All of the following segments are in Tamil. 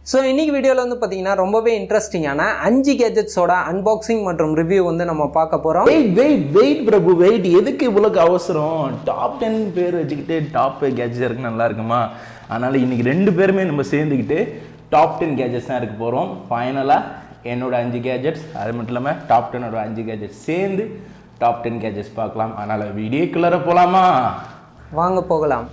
ஸோ இன்றைக்கி வீடியோவில் வந்து பார்த்தீங்கன்னா ரொம்பவே இன்ட்ரெஸ்டிங்கான 5 கேஜெட்ஸோட அன்பாக்சிங் மற்றும் ரிவ்யூ வந்து நம்ம பார்க்க போகிறோம். வெயிட் பிரபு வெயிட், எதுக்கு இவ்வளோ அவசரம்? டாப் 10 பேர் வச்சுக்கிட்டு டாப் கேஜெட்ஸ் இருக்கு நல்லா இருக்குமா? அதனால் இன்றைக்கி 2 பேருமே நம்ம சேர்ந்துக்கிட்டு டாப் 10 கேஜெட்ஸ் தான் இருக்க போகிறோம். ஃபைனலாக என்னோட 5 கேஜெட்ஸ், அது மட்டும் இல்லாமல் டாப் 10ஓட 5 கேஜெட்ஸ் சேர்ந்து டாப் 10 கேஜெட்ஸ் பார்க்கலாம். அதனால் வீடியோக்குள்ளார போகலாமா? வாங்க போகலாம்.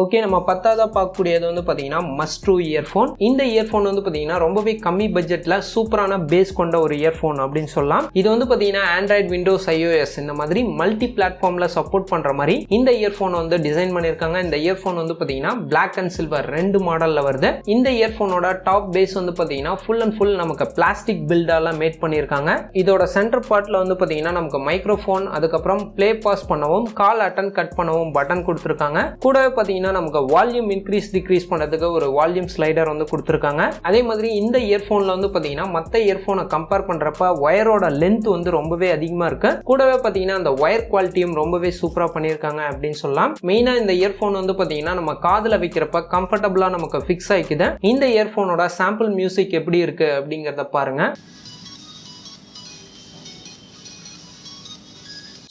ஓகே, நம்ம 10ஆவதாக பார்க்கக்கூடியது வந்து பார்த்தீங்கன்னா மஸ்ட் ட்ரூ இயர்ஃபோன். இந்த இயர்ஃபோன் வந்து பார்த்தீங்கன்னா ரொம்பவே கம்மி பட்ஜெட்டில் சூப்பரான பேஸ் கொண்ட ஒரு இயர்ஃபோன் அப்படின்னு சொல்லலாம். இது வந்து பார்த்தீங்கன்னா ஆண்ட்ராய்டு, விண்டோஸ், iOS இந்த மாதிரி மல்டி பிளாட்ஃபார்மில் சப்போர்ட் பண்ணுற மாதிரி இந்த இயர்ஃபோன் வந்து டிசைன் பண்ணியிருக்காங்க. இந்த இயர்ஃபோன் வந்து பார்த்தீங்கன்னா பிளாக் அண்ட் சில்வர் 2 மாடலில் வருது. இந்த இயர்ஃபோனோட டாப் பேஸ் வந்து பார்த்தீங்கன்னா ஃபுல் அண்ட் ஃபுல் நமக்கு பிளாஸ்டிக் பில்டாலாம் மேட் பண்ணியிருக்காங்க. இதோட சென்டர் பார்ட்டில் வந்து பார்த்தீங்கன்னா நமக்கு மைக்ரோஃபோன், அதுக்கப்புறம் ப்ளே பாஸ் பண்ணவும், கால் அட்டன் கட் பண்ணவும் பட்டன் கொடுத்துருக்காங்க. கூடவே பார்த்தீங்கன்னா நமக்கு வால்யூம் இன்க்ரீஸ் டிக்ரீஸ் பண்றதுக்கு ஒரு வால்யூம் ஸ்லைடர் வந்து கொடுத்துருக்காங்க. அதே மாதிரி இந்த இயர்ஃபோன்ல வந்து பாத்தீங்கன்னா மற்ற இயர்ஃபோனை கம்பேர் பண்றப்ப ஒயரோட லென்த் வந்து ரொம்பவே அதிகமா இருக்கு. கூடவே பாத்தீங்கன்னா அந்த ஒயர் குவாலிட்டியும் ரொம்பவே சூப்பரா பண்ணியிருக்காங்க அப்படின்னு சொல்லலாம். மெயினா இந்த இயர்ஃபோன் வந்து பாத்தீங்கன்னா நம்ம காதுல வைக்கிறப்ப கம்ஃபர்டபுளா நமக்கு ஃபிக்ஸ் ஆயிக்குது. இந்த இயர்ஃபோனோட சாம்பிள் மியூசிக் எப்படி இருக்கு அப்படிங்கறத பாருங்க.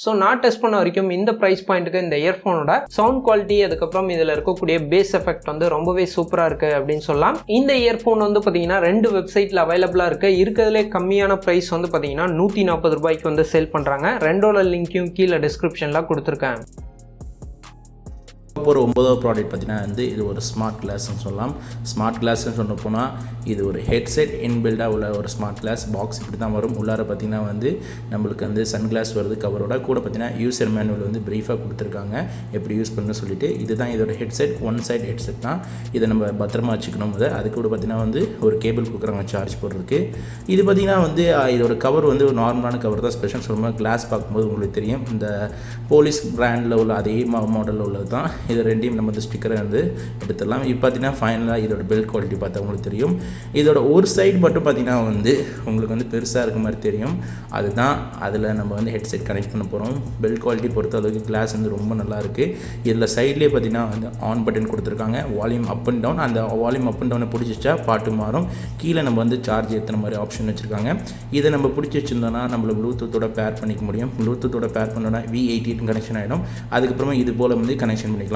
ஸோ நான் டெஸ்ட் பண்ண வரைக்கும் இந்த ப்ரைஸ் பாயிண்ட்டுக்கு இந்த இயர்ஃபோனோட சவுண்ட் குவாலிட்டி, அதுக்கப்புறம் இதில் இருக்கக்கூடிய பேஸ் எஃபெக்ட் வந்து ரொம்பவே சூப்பராக இருக்குது அப்படின்னு சொல்லலாம். இந்த இயர்ஃபோன் வந்து பார்த்தீங்கன்னா 2 வெப்சைட்டில் அவைலபிளாக இருக்குது. இருக்கிறதுலே கம்மியான ப்ரைஸ் வந்து பார்த்தீங்கன்னா 140 ரூபாய்க்கு வந்து சேல் பண்ணுறாங்க. 2ஓட லிங்க்கையும் கீழே டிஸ்கிரிப்ஷனில் கொடுத்துருக்கேன். ஒரு 9வது ப்ராடக்ட் பார்த்தீங்கன்னா வந்து இது ஒரு ஸ்மார்ட் கிளாஸ்ன்னு சொல்லலாம். ஸ்மார்ட் கிளாஸ்ன்னு சொல்ல போனால் இது ஒரு ஹெட்செட் இன்பில்டாக உள்ள ஒரு ஸ்மார்ட் கிளாஸ். பாக்ஸ் இப்படி தான் வரும். உள்ளார பார்த்தீங்கன்னா வந்து நம்மளுக்கு வந்து சன் கிளாஸ் வருது கவரோட. கூட பார்த்தீங்கன்னா யூசர் மேனுவல் வந்து ப்ரீஃபாக கொடுத்துருக்காங்க எப்படி யூஸ் பண்ணணும்னு சொல்லிட்டு. இதுதான் இதோட ஹெட்செட், ஒன் சைட் ஹெட்செட் தான். இதை நம்ம பத்திரமா வச்சுக்கணும். அது கூட பார்த்தீங்கன்னா வந்து ஒரு கேபிள் கொடுக்குறாங்க சார்ஜ் போடுறதுக்கு. இது பார்த்தீங்கன்னா வந்து இதோட கவர் வந்து ஒரு நார்மலான கவர் தான். ஸ்பெஷல் சொல்லும்போது கிளாஸ் பார்க்கும்போது உங்களுக்கு தெரியும் இந்த போலீஸ் பிராண்டில் உள்ள அதே மாடலில் உள்ளது தான். இது 2யும் நம்ம வந்து ஸ்டிக்கரை வந்து எடுத்துடலாம். இப்போ பார்த்தீங்கன்னா ஃபைனலாக இதோட பில்ட் குவாலிட்டி பார்த்தா உங்களுக்கு தெரியும். இதோட ஒரு சைடு மட்டும் பார்த்தீங்கன்னா வந்து உங்களுக்கு வந்து பெருசாக இருக்க மாதிரி தெரியும். அதுதான் அதில் நம்ம வந்து ஹெட்செட் கனெக்ட் பண்ண போகிறோம். பில்ட் குவாலிட்டி பொறுத்த அளவுக்கு கிளாஸ் வந்து ரொம்ப நல்லா இருக்குது. இதில் சைட்லேயே பார்த்தீங்கன்னா வந்து ஆன் பட்டன் கொடுத்துருக்காங்க, வால்யூம் அப் அண்ட் டவுன். அந்த வால்யூம் அப் அண்ட் டவுனை பிடிச்சிச்சா பாட்டு மாறும். கீழே நம்ம வந்து சார்ஜ் ஏற்றுன மாதிரி ஆப்ஷன் வச்சுருக்காங்க. இதை நம்ம பிடிச்சி வச்சுருந்தோம்னா நம்மளை ப்ளூடூத்தோட பேர் பண்ணிக்க முடியும். ப்ளூடூத்தோட பேர் பண்ணோன்னா V88 கனெக்ஷன் ஆகிடும். அதுக்கப்புறமா இது போல் வந்து கனெக்ஷன் பண்ணிக்கலாம்.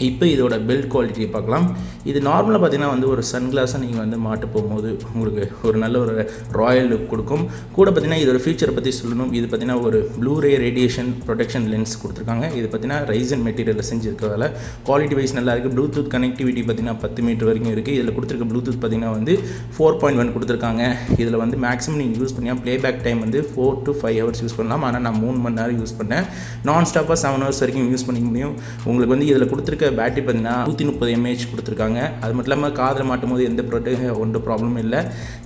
இப்போ இதோட பில்ட் குவாலிட்டியை பார்க்கலாம். இது நார்மலாக பார்த்தீங்கன்னா வந்து ஒரு சன் கிளாஸை நீங்கள் வந்து மாட்ட போகும்போது உங்களுக்கு ஒரு நல்ல ஒரு ராயல் லுக் கொடுக்கும். கூட பார்த்தீங்கன்னா இதோட ஃபீச்சரை பற்றி சொல்லணும். இது பார்த்தீங்கன்னா ஒரு ப்ளூரே ரேடியேஷன் ப்ரொடெக்ஷன் லென்ஸ் கொடுத்துருக்காங்க. இது பார்த்தீங்கன்னா ரைசன் மெட்டீரியலில் செஞ்சுருக்கிறதால குவாலிட்டி வைஸ் நல்லா இருக்குது. ப்ளூடூத் கனெக்டிவிட்டி பார்த்தீங்கன்னா 10 மீட்டர் வரைக்கும் இருக்குது. இதில் கொடுத்துருக்க ப்ளூடூத் பார்த்தீங்கன்னா வந்து 4.1 கொடுத்துருக்காங்க. இதில் வந்து மேக்ஸிமம் நீங்கள் யூஸ் பண்ணியா ப்ளேபேக் டைம் வந்து 4 to 5 ஹவர்ஸ் யூஸ் பண்ணலாம். ஆனால் நான் 3 மணி நேரம் யூஸ் பண்ணேன். நான் ஸ்டாப்பாக 7 ஹவர்ஸ் வரைக்கும் யூஸ் பண்ணிக்க முடியும். உங்களுக்கு வந்து இதில் கொடுத்துருக்க பேட்டரி பார்த்தீங்கன்னா 130 mAh கொடுத்துருக்காங்க. அது மட்டும் இல்லாமல் காதில் மாட்டும் போது எந்த ஒன்றும் ப்ராப்ளமும் இல்லை.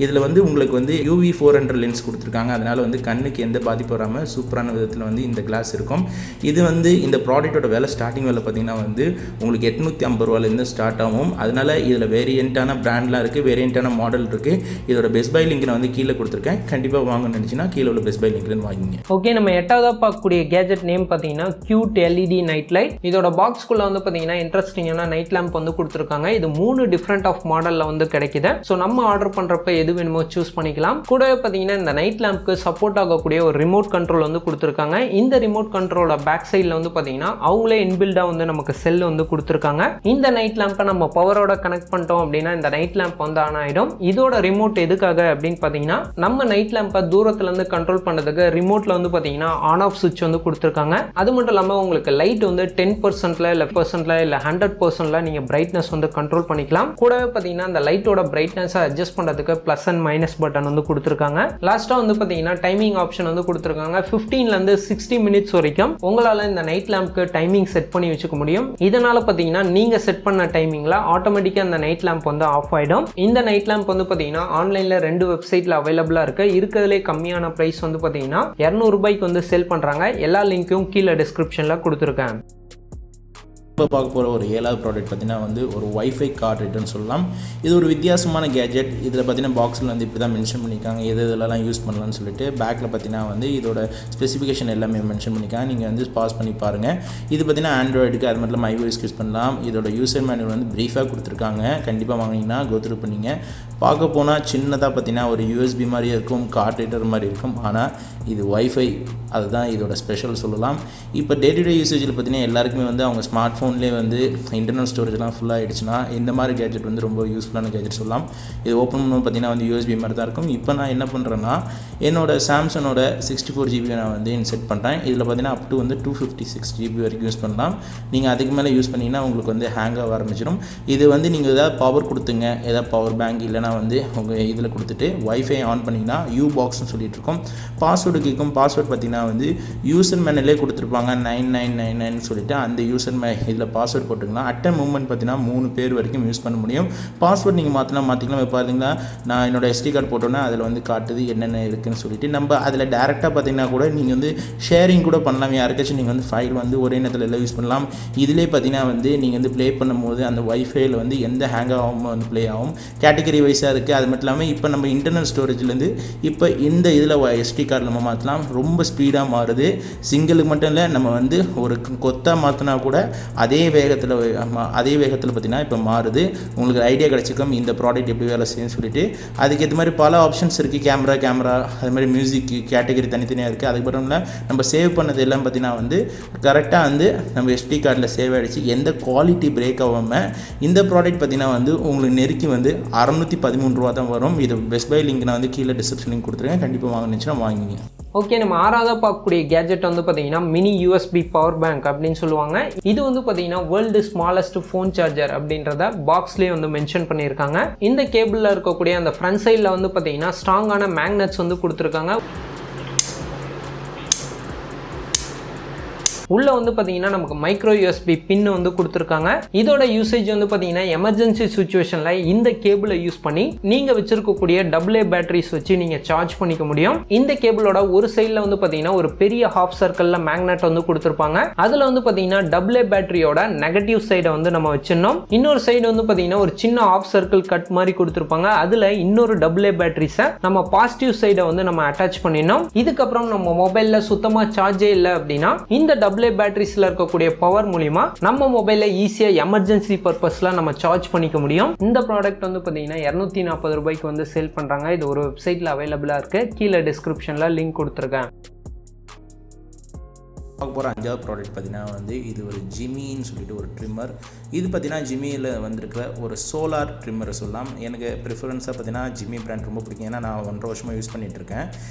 இதில் வந்து உங்களுக்கு வந்து UV 400 லென்ஸ் கொடுத்துருக்காங்க. அதனால் வந்து கண்ணுக்கு எந்த பாதிப்பு வராமல் சூப்பரான விதத்தில் வந்து இந்த கிளாஸ் இருக்கும். இது வந்து இந்த ப்ராடக்ட்டோட விலை ஸ்டார்டிங் விலை பார்த்தீங்கன்னா வந்து உங்களுக்கு 850 ரூபாயிலேருந்து ஸ்டார்ட் ஆகும். அதனால் இதில் வேரியண்ட்டான பிராண்ட்லாம் இருக்குது, வேரியண்ட்டான மாடல் இருக்குது. இதோட பெஸ்ட் பை லிங்க் நான் வந்து கீழே கொடுத்துருக்கேன். கண்டிப்பாக வாங்கணும்னு நினச்சின்னா கீழே உள்ள பெஸ்ட் பை லிங்க்லேருந்து வாங்கிங்க. ஓகே, நம்ம 8ஆவதாக பார்க்கக்கூடிய கேஜெட் நேம் பார்த்தீங்கன்னா கியூட் LED நைட் லைட். இதோட பாக்ஸ்குள்ளே வந்து பார்த்தீங்கன்னா இன்ட்ரெஸ்டிங்கான நைட் லேம்ப் வந்து கொடுத்துருக்காங்க. இது 3 டிஃப்ரெண்ட் ஆஃப் மாடலில் வந்து கிடைக்குது. ஸோ நம்ம ஆர்டர் பண்ணுறப்ப எது வேணுமோ சூஸ் பண்ணிக்கலாம். கூடவே பார்த்தீங்கன்னா இந்த நைட் லேம்ப்க்கு சப்போர்ட் ஆகக்கூடிய ஒரு ரிமோட் கண்ட்ரோல் வந்து கொடுத்துருக்காங்க. இந்த ரிமோட் கண்ட்ரோலோட பேக் சைடில் வந்து பார்த்தீங்கன்னா அவங்களே இன்பில்டாக வந்து நமக்கு செல் வந்து கொடுத்துருக்காங்க. இந்த நைட் லேம்பை நம்ம பவரோட கனெக்ட் பண்ணிட்டோம் அப்படின்னா இந்த நைட் லேம்ப் வந்து ஆன் ஆகிடும். இதோட ரிமோட் எதுக்காக அப்படின்னு பார்த்தீங்கன்னா நம்ம நைட் லேம்பை தூரத்துலேருந்து கண்ட்ரோல் பண்ணுறதுக்கு ரிமோட்டில் வந்து பார்த்தீங்கன்னா ஆன் ஆஃப் சுவிட்ச் வந்து கொடுத்துருக்காங்க. அது மட்டும் இல்லாமல் உங்களுக்கு லைட் வந்து 10% இல்லை 100% நீங்க பிரைட்னஸ் வந்து கண்ட்ரோல் பண்ணிக்கலாம். கூடவே பாத்தீங்கன்னா அந்த லைட்டோட பிரைட்னஸ் அட்ஜஸ்ட் பண்றதுக்கு பிளஸ் அண்ட் மைனஸ் பட்டன் வந்து கொடுத்துருக்காங்க. லாஸ்டா வந்து பாத்தீங்கன்னா டைமிங் ஆப்ஷன் வந்து கொடுத்துருக்காங்க. 15ல இருந்து 60 மினிட்ஸ் வரைக்கும் உங்களால இந்த நைட் லேம்ப்க்கு டைமிங் செட் பண்ணி வச்சுக்க முடியும். இதனால பாத்தீங்கன்னா நீங்க செட் பண்ண டைமிங்ல ஆட்டோமேட்டிக்கா அந்த நைட் லேம்ப் வந்து ஆஃப் ஆயிடும். இந்த நைட் லேம்ப் வந்து பாத்தீங்கன்னா ஆன்லைன்ல 2 வெப்சைட்ல அவைலபிளா இருக்கு. இருக்கிறதுலே கம்மியான பிரைஸ் வந்து பாத்தீங்கன்னா 200 ரூபாய்க்கு வந்து சேல் பண்றாங்க. எல்லா லிங்க்கும் கீழே டிஸ்கிரிப்ஷன்ல கொடுத்துருக்கேன். இப்போ பார்க்க போகிற ஒரு 7வது ப்ராடக்ட் பார்த்தீங்கன்னா வந்து ஒரு வைஃபை கார்ட் ரீடர்னு சொல்லலாம். இது ஒரு வித்தியாசமான கேஜெட். இதில் பார்த்தீங்கன்னா பாக்ஸில் வந்து இப்படி தான் மென்ஷன் பண்ணியிருக்காங்க இதெல்லாம் யூஸ் பண்ணலாம்னு சொல்லிட்டு. பேக்கில் பார்த்தீங்கன்னா வந்து இதோட ஸ்பெசிஃபிகேஷன் எல்லாமே மென்ஷன் பண்ணியிருக்காங்க. நீங்கள் வந்து பாஸ் பண்ணி பாருங்கள். இது பார்த்தீங்கன்னா ஆண்ட்ராய்டுக்கு அது மட்டும் இல்லாமல் iOS யூஸ் பண்ணலாம். இதோட யூசர் மேனுவல் வந்து ப்ரீஃபாக கொடுத்துருக்காங்க. கண்டிப்பாக வாங்கினீங்கன்னா கோத்ரூ பண்ணிங்க. பார்க்க போனால் சின்னதாக பார்த்தீங்கன்னா ஒரு USB மாதிரியே இருக்கும், கார்ட் ரீடர் மாதிரி இருக்கும். ஆனால் இது வைஃபை, அதுதான் இதோட ஸ்பெஷல் சொல்லலாம். இப்போ டே டு டே யூசேஜில் பார்த்தீங்கன்னா எல்லாருக்குமே வந்து அவங்க ஸ்மார்ட் ஃபோன்லேயே வந்து இன்டர்னல் ஸ்டோரேஜ்லாம் ஃபுல்லாக ஆகிடுச்சுன்னா இந்த மாதிரி கேஜெட் வந்து ரொம்ப யூஸ்ஃபுல்லான கேஜெட் சொல்லலாம். இது ஓப்பன் பண்ணும்போது பார்த்தீங்கன்னா வந்து USB மாதிரி தான் இருக்கும். இப்போ நான் என்ன பண்ணுறேன்னா என்னோட சாம்சங்கோட 64 GB நான் வந்து செட் பண்ணுறேன். இதில் பார்த்தீங்கன்னா அப் டு வந்து 256 GB வரைக்கும் யூஸ் பண்ணலாம். நீங்கள் அதுக்கு மேலே யூஸ் பண்ணிங்கன்னா உங்களுக்கு வந்து ஹேங் ஆக ஆரம்பிச்சிடும். இது வந்து நீங்கள் ஏதாவது பவர் கொடுத்துங்க, ஏதாவது பவர் பேங்க் இல்லைனா வந்து உங்கள் இதில் கொடுத்துட்டு வைஃபை ஆன் பண்ணிங்கன்னா பாக்ஸ்னு சொல்லிட்டு இருக்கோம். பாஸ்வேர்டு கேட்கும். பாஸ்வேர்டு பார்த்தீங்கன்னா வந்து யூசர் மேனுவலே கொடுத்துருப்பாங்க 9999 சொல்லிட்டு அந்த யூசர் இதில் பாஸ்வேர்ட் போட்டுக்கலாம். அட் அ மூமெண்ட் பார்த்தீங்கன்னா 3 பேர் வரைக்கும் யூஸ் பண்ண முடியும். பாஸ்வேர்ட் நீங்கள் மாற்றிக்கலாம். இப்போ பார்த்தீங்கன்னா நான் என்னோட SD கார்டு போட்டோன்னா அதில் வந்து காட்டுது என்னென்ன இருக்குதுன்னு சொல்லிட்டு. நம்ம அதில் டேரெக்டாக பார்த்தீங்கன்னா கூட நீங்கள் வந்து ஷேரிங் கூட பண்ணலாம். யாருக்காச்சும் நீங்கள் வந்து ஃபைல் வந்து ஒரே நேரத்தில் எல்லாம் யூஸ் பண்ணலாம். இதிலே பார்த்தீங்கன்னா வந்து நீங்கள் வந்து ப்ளே பண்ணும்போது அந்த வைஃபைல வந்து எந்த ஹேங் ஆகாமல் வந்து ப்ளே ஆகும். கேட்டகரி வைஸாக இருக்குது. அது மட்டும் இல்லாமல் இப்போ நம்ம இன்டர்னல் ஸ்டோரேஜ்லேருந்து இப்போ இந்த இதில் SD கார்டு நம்ம மாற்றலாம். ரொம்ப ஸ்பீடாக மாறுது. சிங்கிளுக்கு மட்டும் இல்லை, நம்ம வந்து ஒரு கொத்தாக மாற்றினா கூட அதே வேகத்தில் பார்த்தீங்கன்னா இப்போ மாறுது. உங்களுக்கு ஐடியா கிடச்சிருக்கும் இந்த ப்ராடக்ட் எப்படி வேலை செய்யுன்னு சொல்லிட்டு. அதுக்கேற்ற மாதிரி பல ஆப்ஷன்ஸ் இருக்குது. கேமரா அது மாதிரி மியூசிக் கேட்டகரி தனித்தனியாக இருக்குது. அதுக்கப்புறம் இல்லை நம்ம சேவ் பண்ணது எல்லாம் பார்த்தீங்கன்னா வந்து கரெக்டாக வந்து நம்ம SD கார்டில் சேவ் ஆகிடுச்சு. எந்த குவாலிட்டி பிரேக் ஆகாமல் இந்த ப்ராடக்ட் பார்த்தீங்கன்னா வந்து உங்களுக்கு நெருக்கி வந்து 613 ரூபா தான் வரும். இது பெஸ்ட் பை லிங்க் நான் வந்து கீழே டிஸ்கிரிப்ஷன் லிங்க் கொடுத்துருக்கேன். கண்டிப்பாக வாங்கினுச்சுன்னா வாங்கிங்க. ஓகே, நம்ம 6வதாக பார்க்கக்கூடிய கேஜெட் வந்து பார்த்தீங்கன்னா மினி USB பவர் பேங்க் அப்படின்னு சொல்லுவாங்க. இது வந்து பார்த்தீங்கன்னா வேர்ல்டு ஸ்மாலஸ்ட் ஃபோன் சார்ஜர் அப்படின்றத பாக்ஸ்லேயே வந்து மென்ஷன் பண்ணியிருக்காங்க. இந்த கேபிளில் இருக்கக்கூடிய அந்த ஃப்ரண்ட் சைடில் வந்து பார்த்தீங்கன்னா ஸ்ட்ராங்கான மேக்னெட்ஸ் வந்து கொடுத்துருக்காங்க. உள்ள வந்து பார்த்தீங்கன்னா நமக்கு மைக்ரோ USB பின் வந்து கொடுத்துருக்காங்க. இதோட யூசேஜ் வந்து பார்த்தீங்கன்னா எமர்ஜென்சி சுச்சுவேஷனில் இந்த கேபிளை யூஸ் பண்ணி நீங்கள் வச்சிருக்கக்கூடிய AA பேட்டரிஸ் வச்சு நீங்கள் சார்ஜ் பண்ணிக்க முடியும். இந்த கேபிளோட ஒரு சைடில் வந்து பார்த்தீங்கன்னா ஒரு பெரிய ஹாஃப் சர்க்கிளில் மேக்னெட் வந்து கொடுத்துருப்பாங்க. அதில் வந்து பார்த்தீங்கன்னா AA பேட்டரியோட நெகட்டிவ் சைடை வந்து நம்ம வச்சிடணும். இன்னொரு சைடு வந்து பார்த்தீங்கன்னா ஒரு சின்ன ஹாஃப் சர்க்கிள் கட் மாதிரி கொடுத்துருப்பாங்க. அதில் இன்னொரு AA பேட்டரிஸை நம்ம பாசிட்டிவ் சைடை வந்து நம்ம அட்டாச் பண்ணிடணும். இதுக்கப்புறம் நம்ம மொபைலில் சுத்தமாக சார்ஜே இல்லை அப்படின்னா இந்த பேட்டரிஸ்ல இருக்கக்கூடிய பவர் மூலமா நம்ம மொபைலை ஈஸியா எமர்ஜென்சி பர்பஸ்ல நம்ம சார்ஜ் பண்ணிக்க முடியும். இந்த ப்ராடக்ட் வந்து பாத்தீங்கன்னா 240 ரூபாய்க்கு வந்து சேல் பண்றாங்க. இது ஒரு வெப்சைட்ல அவைலபிளா இருக்கு. கீழே டிஸ்கிரிப்ஷன்ல லிங்க் கொடுத்துருக்கேன். பார்க்க போகிற 5வது ப்ராடக்ட் பார்த்தீங்கன்னா வந்து இது ஒரு ஜிமின்னு சொல்லிட்டு ஒரு ட்ரிம்மர். இது பார்த்தீங்கன்னா ஜிமியில் வந்திருக்கிற ஒரு சோலார் ட்ரிம்மர் சொல்லலாம். எனக்கு ப்ரிஃபரன்ஸாக பார்த்தீங்கன்னா ஜிமி பிராண்ட் ரொம்ப பிடிக்கும். ஏன்னா நான் 1.5 வருஷமாக யூஸ் பண்ணிகிட்ருக்கேன்.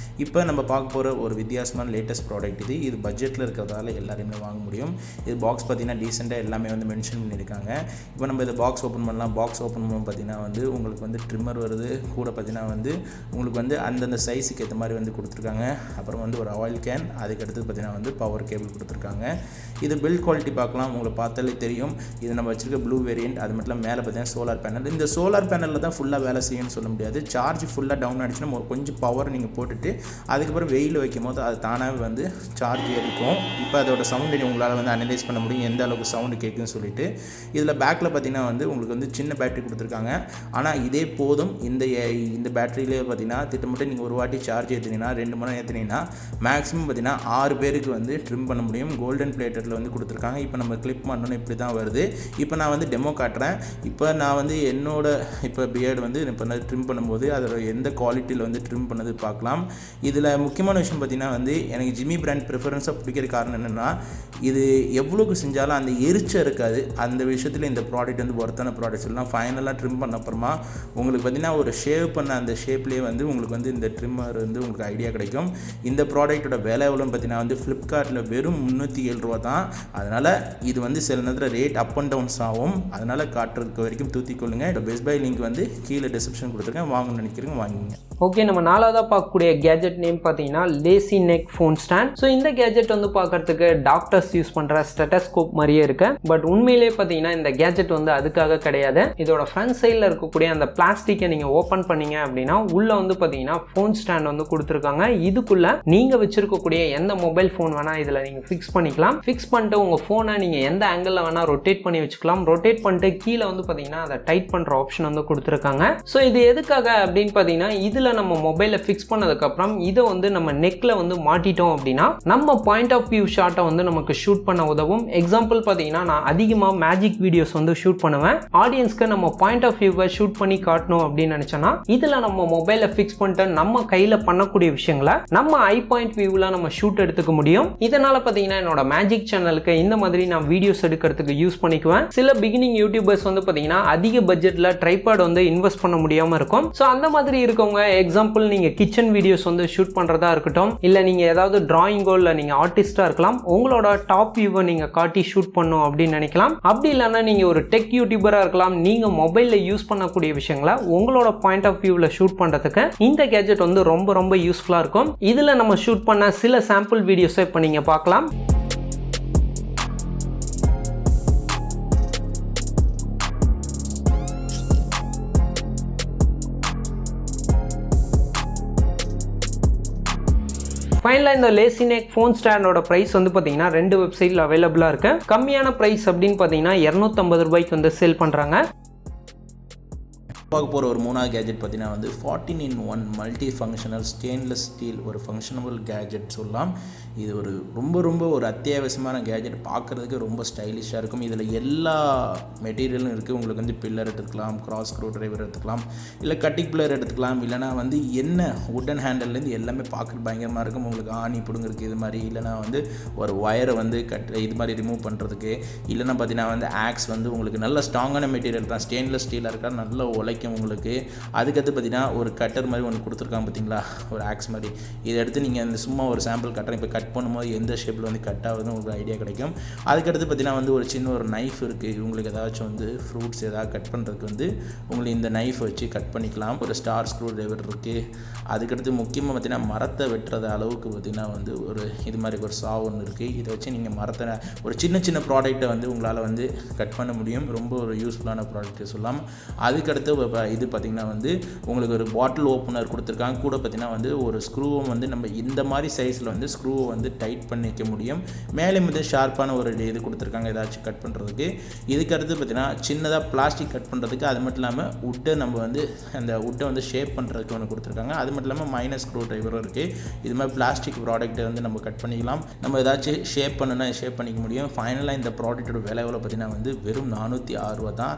இப்போ நம்ம பார்க்க போகிற ஒரு வித்தியாசமான லேட்டஸ்ட் ப்ராடக்ட் இது பட்ஜெட்டில் இருக்கிறதால எல்லாரையுமே வாங்க முடியும். இது பாக்ஸ் பார்த்தீங்கன்னா டீசெண்டாக எல்லாமே வந்து மென்ஷன் பண்ணியிருக்காங்க. இப்போ நம்ம இதை பாக்ஸ் ஓப்பன் பண்ணலாம். பாக்ஸ் ஓப்பன் பண்ணும்போது பார்த்தீங்கன்னா வந்து உங்களுக்கு வந்து ட்ரிம்மர் வருது. கூட பார்த்தீங்கன்னா வந்து உங்களுக்கு வந்து அந்தந்த சைஸுக்கு ஏற்ற மாதிரி வந்து கொடுத்துருக்காங்க. அப்புறம் வந்து ஒரு ஆயில் கேன், அதுக்கடுத்து பார்த்தீங்கன்னா வந்து பவர் கேபிள் கொடுத்துருக்காங்க. இது பில்ட் குவாலிட்டி பார்க்கலாம். உங்களுக்கு பார்த்தாலே தெரியும். இது நம்ம வச்சிருக்க ப்ளூ வேரியன்ட். அது மட்டும் மேலே பார்த்தீங்கன்னா சோலார் பேனல். இந்த சோலார் பேனலில் தான் ஃபுல்லாக வேலை செய்யும்னு சொல்ல முடியாது. சார்ஜ் ஃபுல்லாக டவுன் ஆகிடுச்சுன்னா கொஞ்சம் பவர் நீங்கள் போட்டுட்டு அதுக்கப்புறம் வெயில் வைக்கும் போது அது தானாகவே வந்து சார்ஜ் ஏறிக்கும். இப்போ அதோட சவுண்டு உங்களால் வந்து அனலைஸ் பண்ண முடியும் எந்த அளவுக்கு சவுண்டு கேட்குன்னு சொல்லிட்டு. இதில் பேக்கில் பார்த்தீங்கன்னா வந்து உங்களுக்கு வந்து சின்ன பேட்டரி கொடுத்துருக்காங்க. ஆனால் இதே போதும். இந்த பேட்டரியிலே பார்த்தீங்கன்னா திட்டமிட்டு நீங்கள் ஒரு வாட்டி சார்ஜ் ஏற்றினீங்கன்னா 2 மணி நேரம் ஏற்றினீங்கன்னா மேக்ஸிமம் பார்த்தீங்கன்னா 6 பேருக்கு வந்து ட்ரிம் பண்ண முடியும். கோல்டன் பிளேட்டரில் வந்து கொடுத்துருக்காங்க. இப்போ நம்ம கிளிப் பண்ணணும் இப்படி தான் வருது. இப்போ நான் வந்து டெமோ காட்டுறேன். இப்போ நான் வந்து என்னோட இப்போ பியர்டு வந்து இப்போ நான் ட்ரிம் பண்ணும்போது அதோட எந்த குவாலிட்டியில் வந்து ட்ரிம் பண்ணது பார்க்கலாம். இதில் முக்கியமான விஷயம் பார்த்தீங்கன்னா வந்து எனக்கு ஜிமி பிராண்ட் ப்ரிஃபரன்ஸாக பிடிக்கிற காரணம் என்னென்னா இது எவ்வளோக்கு செஞ்சாலும் அந்த எரிச்சல் இருக்காது. அந்த விஷயத்தில் இந்த ப்ராடக்ட் வந்து ஒர்த்தான ப்ராடக்ட் சொல்லலாம். ஃபைனலாக ட்ரிம் பண்ண அப்புறமா உங்களுக்கு பார்த்தீங்கன்னா ஒரு ஷேவ் பண்ண அந்த ஷேப்லேயே வந்து உங்களுக்கு வந்து இந்த ட்ரிம்மர் வந்து உங்களுக்கு ஐடியா கிடைக்கும். இந்த ப்ராடக்ட்டோட விலை எவ்வளோன்னு பார்த்தீங்கன்னா வந்து ஃப்ளிப்கார்ட்டில் வெறும் 307 ரூபா தான். அதனால் இது வந்து சில நேரத்தில் ரேட் அப் அண்ட் டவுன்ஸ் ஆகும். அதனால் காட்டுறதுக்கு வரைக்கும் தூத்திக்கொள்ளுங்க. இந்த பெஸ்ட் பை லிங்க் வந்து கீழே டிஸ்கிரிப்ஷன் கொடுத்துருக்கேன். வாங்கணும்னு நினைக்கிறீங்க வாங்கிங்க. ஓகே, நம்ம 4வதாக பார்க்கக்கூடிய கேஜெட் நேம் பார்த்தீங்கன்னா lazy neck phone stand. So இந்த கேஜெட் வந்து பார்க்கறதுக்கு டாக்டர்ஸ் யூஸ் பண்ணுற ஸ்டெட்டஸ்கோப் மாதிரியே இருக்கு. பட் உண்மையிலே பார்த்தீங்கன்னா இந்த கேஜெட் வந்து அதுக்காக கிடையாது. இதோட ஃப்ரண்ட் சைடில் இருக்கக்கூடிய அந்த பிளாஸ்டிக்கை நீங்கள் ஓப்பன் பண்ணீங்க அப்படின்னா உள்ள வந்து பார்த்தீங்கன்னா ஃபோன் ஸ்டாண்ட் வந்து கொடுத்துருக்காங்க. இதுக்குள்ள நீங்கள் வச்சிருக்கக்கூடிய எந்த மொபைல் ஃபோன் வேணால் இதில் நீங்கள் ஃபிக்ஸ் பண்ணிக்கலாம். ஃபிக்ஸ் பண்ணிட்டு உங்கள் ஃபோனை நீங்கள் எந்த ஆங்கிளில் வேணால் ரொட்டேட் பண்ணி வச்சுக்கலாம். ரொட்டேட் பண்ணிட்டு கீழே வந்து பார்த்தீங்கன்னா அதை டைட் பண்ணுற ஆப்ஷன் வந்து கொடுத்துருக்காங்க. ஸோ இது எதுக்காக அப்படின்னு பார்த்தீங்கன்னா இதில் நம்ம மொபைலை ஃபிக்ஸ் பண்ணதுக்கப்புறம் இதை வந்து நம்ம நெக்கில் வந்து மாட்டிட்டோம் அப்படின்னா நம்ம பாயிண்ட் ஆஃப் வியூ ஷாட்டை வந்து நமக்கு ஷூட் பண்ண உதவும். எக்ஸாம்பிள் பார்த்தீங்கன்னா நான் அதிகமாக மேஜிக் வீடியோஸ் வந்து ஷூட் பண்ணுவேன். ஆடியன்ஸ்க்கு நம்ம பாயிண்ட் ஆஃப் வியூவை ஷூட் பண்ணி காட்டணும் அப்படின்னு நினச்சோன்னா இதில் நம்ம மொபைலை ஃபிக்ஸ் பண்ணிட்டு நம்ம கையில் பண்ணக்கூடிய விஷயங்களை நம்ம ஐ பாயிண்ட் வியூவில் நம்ம ஷூட் எடுத்துக்க முடியும். இதனால பார்த்தீங்கன்னா என்னோட மேஜிக் சேனலுக்கு இந்த மாதிரி நான் வீடியோஸ் எடுக்கிறதுக்கு யூஸ் பண்ணிக்குவேன். சில பிகினிங் யூடியூபர்ஸ் வந்து பார்த்தீங்கன்னா அதிக பட்ஜெட்டில் ட்ரைபாட் வந்து இன்வெஸ்ட் பண்ண முடியாமல் இருக்கும். ஸோ அந்த மாதிரி இருக்கவங்க எக்ஸாம்பிள் நீங்கள் கிச்சன் வீடியோஸ் வந்து ஷூட் பண்ணுறதா இருக்கட்டும், இல்லை நீங்கள் ஏதாவது டிராயிங்கோ இல்லை நீங்கள் ஆர்டிஸ்டாக இருக்கலாம், உங்களோட டாப் வியூவை நீங்கள் காட்டி ஷூட் பண்ணும் அப்படின்னு நினைக்கலாம். அப்படி இல்லைன்னா நீங்கள் ஒரு டெக் யூடியூபராக இருக்கலாம், நீங்கள் மொபைலில் யூஸ் பண்ணக்கூடிய விஷயங்களை உங்களோட பாயிண்ட் ஆஃப் வியூவில் ஷூட் பண்ணுறதுக்கு இந்த கேஜெட் வந்து ரொம்ப ரொம்ப யூஸ்ஃபுல்லாக இருக்கும். இதில் நம்ம ஷூட் பண்ண சில சாம்பிள் வீடியோஸை இப்போ நீங்கள் பார்க்கலாம். ஃபைனலாக இந்த லேசி நெக் ஃபோன் ஸ்டாண்டோட ப்ரைஸ் வந்து பார்த்தீங்கன்னா 2 வெப்சைட்டில் அவைலபிளாக இருக்குது. கம்மியான ப்ரைஸ் அப்படின்னு பார்த்தீங்கன்னா 250 ரூபாய்க்கு வந்து சேல் பண்ணுறாங்க. பார்க்க போகிற ஒரு மூணாவது கேஜெட் பார்த்தீங்கன்னா வந்து 14-in-1 multi functional stainless steel ஒரு ஃபங்க்ஷனபிள் கேஜெட் சொல்லலாம். இது ஒரு ரொம்ப ஒரு அத்தியாவசியமான கேஜெட். பார்க்குறதுக்கு ரொம்ப ஸ்டைலிஷாக இருக்கும். இதில் எல்லா மெட்டீரியலும் இருக்குது. உங்களுக்கு வந்து பில்லர் எடுத்துக்கலாம், கிராஸ் ஸ்க்ரூ டிரைவர் எடுத்துக்கலாம், இல்லை கட்டிங் பில்லர் எடுத்துக்கலாம், இல்லைனா வந்து என்ன வுட்டன் ஹேண்டல்லேருந்து எல்லாமே பார்க்குறது பயங்கரமாக இருக்கும். உங்களுக்கு ஆணி பிடுங்கிறதுக்கு இது மாதிரி, இல்லைனா வந்து ஒரு ஒயரை வந்து இது மாதிரி ரிமூவ் பண்ணுறதுக்கு, இல்லைனா பார்த்தீங்கன்னா வந்து ஆக்ஸ் வந்து உங்களுக்கு நல்ல ஸ்ட்ராங்கான மெட்டீரியல் தான், ஸ்டெயின்லெஸ் ஸ்டீலாக இருக்கா, நல்ல உழைக்கும் உங்களுக்கு. அதுக்கடுத்து பார்த்தீங்கன்னா ஒரு கட்டர் மாதிரி ஒன்று கொடுத்துருக்காங்க பார்த்தீங்களா, ஒரு ஆக்ஸ் மாதிரி. இதை எடுத்து நீங்கள் அந்த சும்மா ஒரு சாம்பிள் கட்டுறேன், இப்போ கட் பண்ணும்போது எந்த ஷேப்பில் வந்து கட் ஆகுதுன்னு உங்களுக்கு ஐடியா கிடைக்கும். அதுக்கடுத்து பார்த்தீங்கன்னா வந்து ஒரு சின்ன ஒரு நைஃப் இருக்குது. உங்களுக்கு ஏதாச்சும் வந்து ஃப்ரூட்ஸ் ஏதாவது கட் பண்ணுறதுக்கு வந்து உங்களுக்கு இந்த நைஃப் வச்சு கட் பண்ணிக்கலாம். ஒரு ஸ்டார் ஸ்க்ரூ டிரைவர் இருக்குது. அதுக்கடுத்து முக்கியமாக பார்த்தீங்கன்னா மரத்தை வெட்டுறது அளவுக்கு பார்த்தீங்கன்னா வந்து ஒரு இது மாதிரி ஒரு சா ஒன்று இருக்குது. இதை வச்சு நீங்கள் மரத்தை ஒரு சின்ன ப்ராடக்ட்டை வந்து உங்களால் வந்து கட் பண்ண முடியும். ரொம்ப ஒரு யூஸ்ஃபுல்லான ப்ராடக்ட்டு சொல்லலாம். அதுக்கடுத்து இது பார்த்திங்கன்னா வந்து உங்களுக்கு ஒரு பாட்டில் ஓப்பனர் கொடுத்துருக்காங்க. கூட பார்த்திங்கன்னா வந்து ஒரு ஸ்க்ரூவை வந்து நம்ம இந்த மாதிரி சைஸில் வந்து ஸ்க்ரூவை வந்து டைட் பண்ணிக்க முடியும். மேலே வந்து ஷார்ப்பான ஒரு இது கொடுத்துருக்காங்க ஏதாச்சும் கட் பண்ணுறதுக்கு. இதுக்கடுத்து பார்த்திங்கன்னா சின்னதாக பிளாஸ்டிக் கட் பண்ணுறதுக்கு, அது மட்டும் இல்லாமல் வுட்டை நம்ம வந்து அந்த வுட்டை வந்து ஷேப் பண்ணுறதுக்கு ஒன்று கொடுத்துருக்காங்க. அது மட்டும் இல்லாமல் மைனஸ் ஸ்க்ரூ டிரைவரும் இருக்குது. இது மாதிரி பிளாஸ்டிக் ப்ராடக்ட்டை வந்து நம்ம கட் பண்ணிக்கலாம். நம்ம ஏதாச்சும் ஷேப் பண்ணுன்னா ஷேப் பண்ணிக்க முடியும். ஃபைனலாக இந்த ப்ராடக்ட்டோட விலை எவ்வளோ பார்த்திங்கன்னா வந்து வெறும் 406 ரூபா தான்.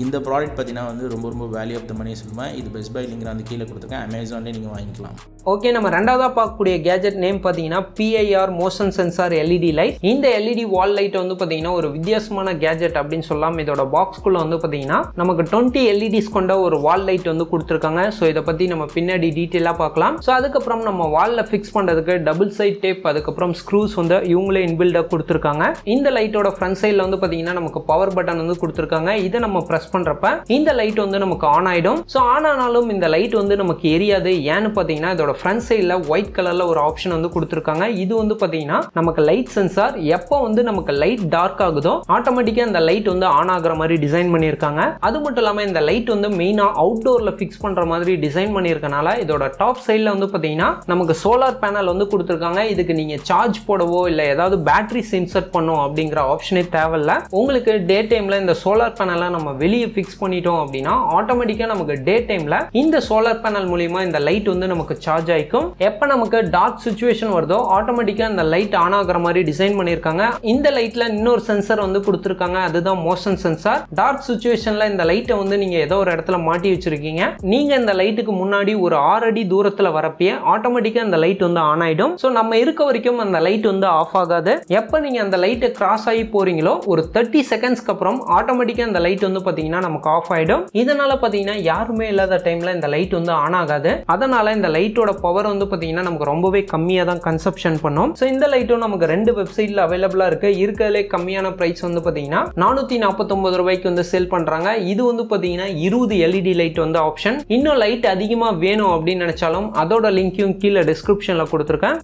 இந்த ப்ராடக்ட் பார்த்திங்கன்னா வந்து ரொம்ப வேல்யூ ஆஃப் த மணி சொல்லுவேன். இது பெஸ்ட் பை லிங்க் வந்து கீழே கொடுத்துருக்கேன். அமேசான்லேயே நீங்கள் வாங்கிக்கலாம். ஓகே, நம்ம ரெண்டாவதாக பார்க்கக்கூடிய கேஜெட் நேம் பார்த்தீங்கன்னா PIR motion sensor LED light. இந்த எல்இடி வால் லைட் வந்து பார்த்தீங்கன்னா ஒரு வித்தியாசமான கேஜெட் அப்படின்னு சொல்லலாம். இதோட பாக்ஸ்குள்ளே வந்து பார்த்தீங்கன்னா நமக்கு 20 எல்இடிஸ் கொண்ட ஒரு வால் லைட் வந்து கொடுத்துருக்காங்க. ஸோ இதை பற்றி நம்ம பின்னாடி டீட்டெயிலாக பார்க்கலாம். ஸோ அதுக்கப்புறம் நம்ம வாலில் ஃபிக்ஸ் பண்ணுறதுக்கு டபுள் சைட் டேப், அதுக்கப்புறம் ஸ்க்ரூஸ் வந்து இவங்களே இன்பில்டாக கொடுத்துருக்காங்க. இந்த லைட்டோட ஃப்ரண்ட் சைடில் வந்து பார்த்தீங்கன்னா நமக்கு பவர் பட்டன் வந்து கொடுத்துருக்காங்க. இதை நம்ம ப்ரெஸ் பண்ணுறப்ப இந்த லைட் வந்து நமக்கு ஆன் ஆகிடும். ஸோ ஆன் ஆனாலும் இந்த லைட் வந்து நமக்கு எரியாது. ஏன்னு பார்த்தீங்கன்னா இதோட ஃப்ரண்ட் சைடில் ஒயிட் கலரில் ஒரு ஆப்ஷன் வந்து கொடுத்துருக்காங்க. இது வந்து பார்த்தீங்கன்னா நமக்கு லைட் சென்சார். எப்போ வந்து நமக்கு லைட் டார்க் ஆகுதோ ஆட்டோமேட்டிக்காக இந்த லைட் வந்து ஆன் ஆகிற மாதிரி டிசைன் பண்ணியிருக்காங்க. அது மட்டும் இல்லாமல் இந்த லைட் வந்து மெயினாக அவுட்டோரில் ஃபிக்ஸ் பண்ணுற மாதிரி டிசைன் பண்ணியிருக்கனால இதோட டாப் சைடில் வந்து பார்த்தீங்கன்னா நமக்கு சோலார் பேனல் வந்து கொடுத்துருக்காங்க. இதுக்கு நீங்கள் சார்ஜ் போடவோ இல்லை ஏதாவது பேட்டரிஸ் இன்சர்ட் பண்ணும் அப்படிங்கிற ஆப்ஷனே தேவையில்ல. உங்களுக்கு டே டைமில் இந்த சோலார் பேனலை நம்ம வெளியே ஃபிக்ஸ் பண்ணிட்டோம் அப்படின்னா ஆட்டோமேட்டிக்காக நமக்கு டே டைமில் இந்த சோலார் பேனல் மூலியமா இந்த லைட் வந்து நமக்கு சார்ஜ் ஆயிக்கும். எப்போ நமக்கு டார்க் சிச்சுவேஷன் வருதோ ஆட்டோமேட்டிக்காக இந்த லைட் ஆன் ஆகிற மாதிரி டிசைன் பண்ணியிருக்காங்க. இந்த லைட்டில் இன்னொரு சென்சர் வந்து கொடுத்துருக்காங்க, அதுதான் மோஷன் சென்சார். டார்க் சிச்சுவேஷனில் இந்த லைட்டை வந்து நீங்கள் ஏதோ ஒரு இடத்துல மாட்டி வச்சிருக்கீங்க. நீங்கள் இந்த லைட்டுக்கு முன்னாடி ஒரு 6 அடி தூரத்தில் வரப்பே ஆட்டோமேட்டிக்காக இந்த லைட் வந்து ஆன் ஆகிடும். ஸோ நம்ம இருக்க வரைக்கும் அந்த லைட் வந்து ஆஃப் ஆகாது. எப்போ நீங்கள் அந்த லைட்டை கிராஸ் ஆகி போறீங்களோ ஒரு 30 செகண்ட்ஸ்க்கு அப்புறம் ஆட்டோமேட்டிக்காக இந்த லைட் வந்து பார்த்தீங்கன்னா நமக்கு ஆஃப் ஆகிடும். இதனால பார்த்தீங்கன்னா யாருமே இல்லாத டைமில் இந்த லைட் வந்து ஆன் ஆகாது. அதனால இந்த லைட்டோட பவர் வந்து பார்த்தீங்கன்னா நமக்கு ரொம்பவே கம்மியாக தான் கன்சப்ஷன் பண்ணும். ஸோ இந்த லைட்டும் நமக்கு 2 வெப்சைட்டில் அவைலபிளாக இருக்குது. இருக்கிறதுலே கம்மியான ப்ரைஸ் வந்து பார்த்தீங்கன்னா 449 ரூபாய்க்கு வந்து சேல் பண்ணுறாங்க. இது வந்து பார்த்தீங்கன்னா 20 எல்இடி லைட் வந்து ஆப்ஷன். இன்னும் லைட் அதிகமாக வேணும் அப்படின்னு நினச்சாலும் அதோட லிங்க்கையும் கீழே டிஸ்கிரிப்ஷனில் கொடுத்துருக்கேன்.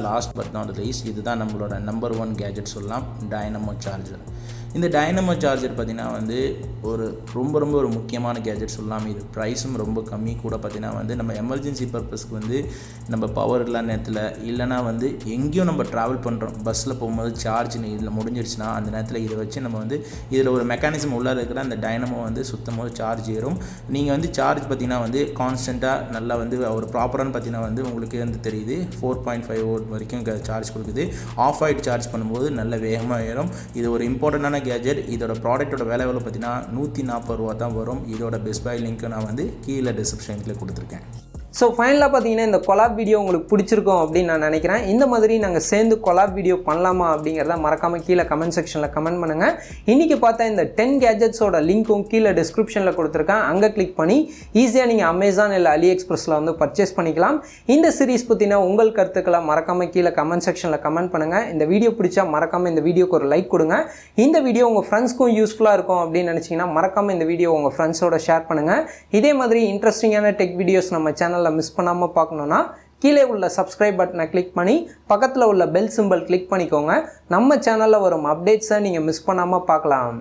லாஸ்ட் பட் நாட் லீஸ்ட் இதுதான் நம்மளோட நம்பர் 1 கேஜெட் சொல்லலாம், டைனமோ சார்ஜர். இந்த டைனமோ சார்ஜர் பார்த்திங்கன்னா வந்து ஒரு ரொம்ப ஒரு முக்கியமான கேஜெட் சொல்லலாம். இது ப்ரைஸும் ரொம்ப கம்மி கூட. பார்த்திங்கன்னா வந்து நம்ம எமர்ஜென்சி பர்பஸ்க்கு வந்து நம்ம பவர் இல்லாத நேரத்தில் இல்லைனா வந்து எங்கேயும் நம்ம ட்ராவல் பண்ணுறோம், பஸ்ஸில் போகும்போது சார்ஜ் இதில் முடிஞ்சிருச்சுன்னா அந்த நேரத்தில் இதை வச்சு நம்ம வந்து இதில் ஒரு மெக்கானிசம் உள்ளே இருக்கிற அந்த டைனமோ வந்து சுத்தமாக சார்ஜ் ஏறும். நீங்கள் வந்து சார்ஜ் பார்த்திங்கன்னா வந்து கான்ஸ்டண்ட்டாக நல்லா வந்து ஒரு ப்ராப்பரானு பார்த்திங்கன்னா வந்து உங்களுக்கு வந்து தெரியுது 4.5 வோல்ட் வரைக்கும் சார்ஜ் கொடுக்குது. ஆஃப் ஆகிட்டு சார்ஜ் பண்ணும்போது நல்ல வேகமாக ஏறும். இது ஒரு இம்பார்ட்டண்டான கேஜெட். இதோட ப்ராடக்ட்டோட விலை பார்த்தீங்கன்னா 140 ரூபா தான் வரும். இதோட பெஸ்ட் பை லிங்க் நான் வந்து கீழே டிஸ்கிரிப்ஷனில் கொடுத்துருக்கேன். ஸோ ஃபைனலாக பார்த்தீங்கன்னா இந்த கொலாப் வீடியோ உங்களுக்கு பிடிச்சிருக்கும் அப்படின்னு நான் நினைக்கிறேன். இந்த மாதிரி நாங்கள் சேர்ந்து கொலாப் வீடியோ பண்ணலாமா அப்படிங்கிறத மறக்காமல் கீழே கமெண்ட் செக்ஷனில் கமெண்ட் பண்ணுங்கள். இன்றைக்கி பார்த்தா இந்த 10 கேஜெட்ஸோட லிங்க்கும் கீழே டிஸ்கிரிப்ஷனில் கொடுத்துருக்கேன். அங்கே கிளிக் பண்ணி ஈஸியாக நீங்கள் அமேசான் இல்லை AliExpressல வந்து பர்ச்சேஸ் பண்ணிக்கலாம். இந்த சீரிஸ் பற்றினா உங்கள் கருத்துக்களை மறக்காமல் கீழே கமெண்ட் செக்ஷனில் கமெண்ட் பண்ணுங்கள். இந்த வீடியோ பிடிச்சா மறக்காமல் இந்த வீடியோக்கு ஒரு லைக் கொடுங்க. இந்த வீடியோ உங்கள் ஃப்ரெண்ட்ஸ்க்கும் யூஸ்ஃபுல்லாக இருக்கும் அப்படின்னு நினச்சிங்கன்னா மறக்காமல் இந்த வீடியோ உங்கள் ஃப்ரெண்ட்ஸோட ஷேர் பண்ணுங்கள். இதே மாதிரி இன்ட்ரெஸ்டிங்கான டெக் வீடியோஸ் நம்ம சேனலில் மிஸ் பண்ணாமல் பார்க்கணுன்னா கீழே உள்ள சப்ஸ்கிரைப் பட்டனை கிளிக் பண்ணி பக்கத்தில் உள்ள பெல் சிம்பல் கிளிக் பண்ணிக்கோங்க. நம்ம சேனலில் வரும் அப்டேட்ஸை நீங்கள் மிஸ் பண்ணாமல் பார்க்கலாம்.